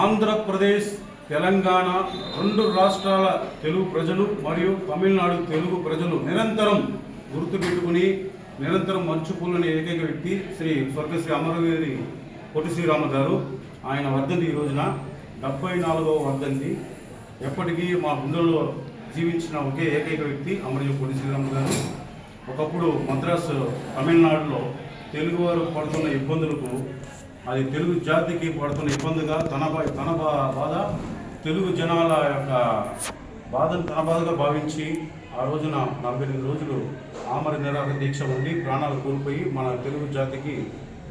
ఆంధ్రప్రదేశ్, తెలంగాణ రెండు రాష్ట్రాల తెలుగు ప్రజలు మరియు తమిళనాడు తెలుగు ప్రజలు నిరంతరం గుర్తుపెట్టుకుని నిరంతరం మర్చిపోలేని ఏకైక వ్యక్తి శ్రీ స్వర్గశ్రీ అమరవీరి పొట్టి శ్రీరామ గారు. ఆయన వర్ధంతి ఈ రోజున 74వ వర్ధంతి. ఎప్పటికీ మా గుండెల్లో జీవించిన ఒకే ఏకైక వ్యక్తి అమరవీరి పొట్టి శ్రీరామ గారు. ఒకప్పుడు మద్రాసు తమిళనాడులో తెలుగువారు పడుతున్న ఇబ్బందులకు, అది తెలుగు జాతికి పడుతున్న ఇబ్బందిగా తన బాధ, తెలుగు జనాల యొక్క బాధను తన బాధగా భావించి ఆ రోజున 48 రోజులు ఆమర నిరాహార దీక్ష ఉండి ప్రాణాలు కోల్పోయి మన తెలుగు జాతికి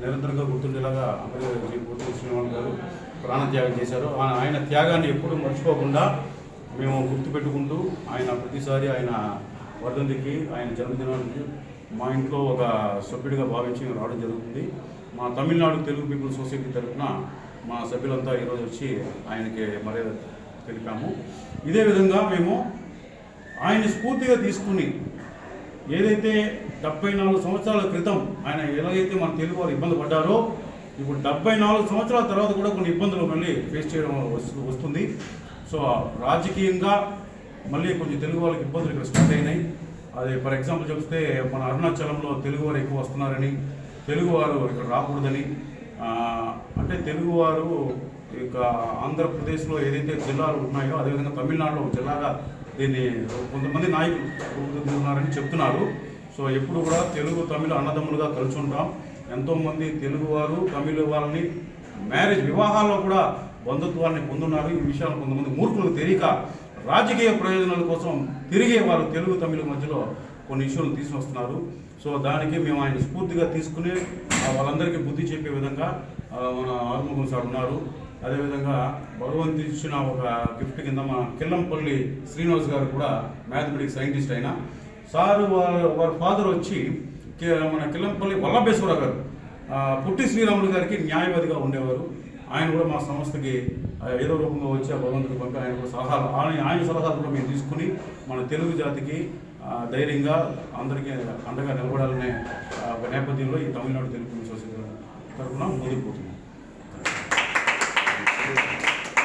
నిరంతరంగా గుర్తుండేలాగా అమరవీరి పొట్టి శ్రీరామ గారు ప్రాణత్యాగం చేశారు. ఆయన త్యాగాన్ని ఎప్పుడూ మర్చిపోకుండా మేము గుర్తుపెట్టుకుంటూ ఆయన ప్రతిసారి ఆయన వర్ధంతికి, ఆయన జన్మదినానికి మా ఇంట్లో ఒక సభ్యుడిగా భావించి రావడం జరుగుతుంది. మా తమిళనాడు తెలుగు పీపుల్ సొసైటీ తరఫున మా సభ్యులంతా ఈరోజు వచ్చి ఆయనకి మర్యాద తెలిపాము. ఇదే విధంగా మేము ఆయన స్ఫూర్తిగా తీసుకుని ఏదైతే 74 సంవత్సరాల క్రితం ఆయన ఎలాగైతే మన తెలుగు వారు ఇబ్బంది పడ్డారో, ఇప్పుడు 74 సంవత్సరాల తర్వాత కూడా కొన్ని ఇబ్బందులు మళ్ళీ ఫేస్ చేయడం వస్తుంది. సో రాజకీయంగా మళ్ళీ కొంచెం తెలుగు వాళ్ళకి ఇబ్బందులు ఇక్కడ స్టార్ట్ అయినాయి. అది ఫర్ ఎగ్జాంపుల్ చెప్తే మన అరుణాచలంలో తెలుగువారు ఎక్కువ వస్తున్నారని, తెలుగువారు ఇక్కడ రాకూడదని, అంటే తెలుగువారు ఇక ఆంధ్రప్రదేశ్లో ఏదైతే జిల్లాలు ఉన్నాయో అదేవిధంగా తమిళనాడులో ఒక జిల్లాగా దీన్ని కొంతమంది నాయకులు ఉన్నారని చెప్తున్నారు. సో ఎప్పుడు కూడా తెలుగు తమిళ అన్నదమ్ములుగా కలిసి ఉంటాం. ఎంతోమంది తెలుగువారు తమిళ వాళ్ళని వివాహాల్లో కూడా బంధుత్వాన్ని పొందున్నారు. ఈ విషయాలు కొంతమంది మూర్ఖులకు తెలియక రాజకీయ ప్రయోజనాల కోసం తిరిగే వారు తెలుగు తమిళ మధ్యలో కొన్ని ఇష్యూలు తీసుకొస్తున్నారు. సో దానికి మేము ఆయన స్ఫూర్తిగా తీసుకుని వాళ్ళందరికీ బుద్ధి చెప్పే విధంగా మన ఆరుముఖం సార్ ఉన్నారు. అదేవిధంగా భగవంతు ఇచ్చిన ఒక గిఫ్ట్ కింద మన కిల్లంపల్లి శ్రీనివాస్ గారు కూడా మ్యాథమెటిక్స్ సైంటిస్ట్ అయినా సారు వారి ఫాదర్ వచ్చి మన కిల్లంపల్లి వల్లభేశ్వర గారు పొట్టి శ్రీరాములు గారికి న్యాయవాదిగా ఉండేవారు. ఆయన కూడా మా సంస్థకి ఏదో రూపంగా వచ్చి ఆ భగవంతుడి పంపి ఆయన కూడా సలహాలు ఆయన సలహాలు కూడా మేము తీసుకుని మన తెలుగు జాతికి ధైర్యంగా అందరికీ అండగా నిలబడాలనే ఒక నేపథ్యంలో ఈ తమిళనాడు తెలుగు సొసైటీ తరఫున ముందుకు పోతున్నాం.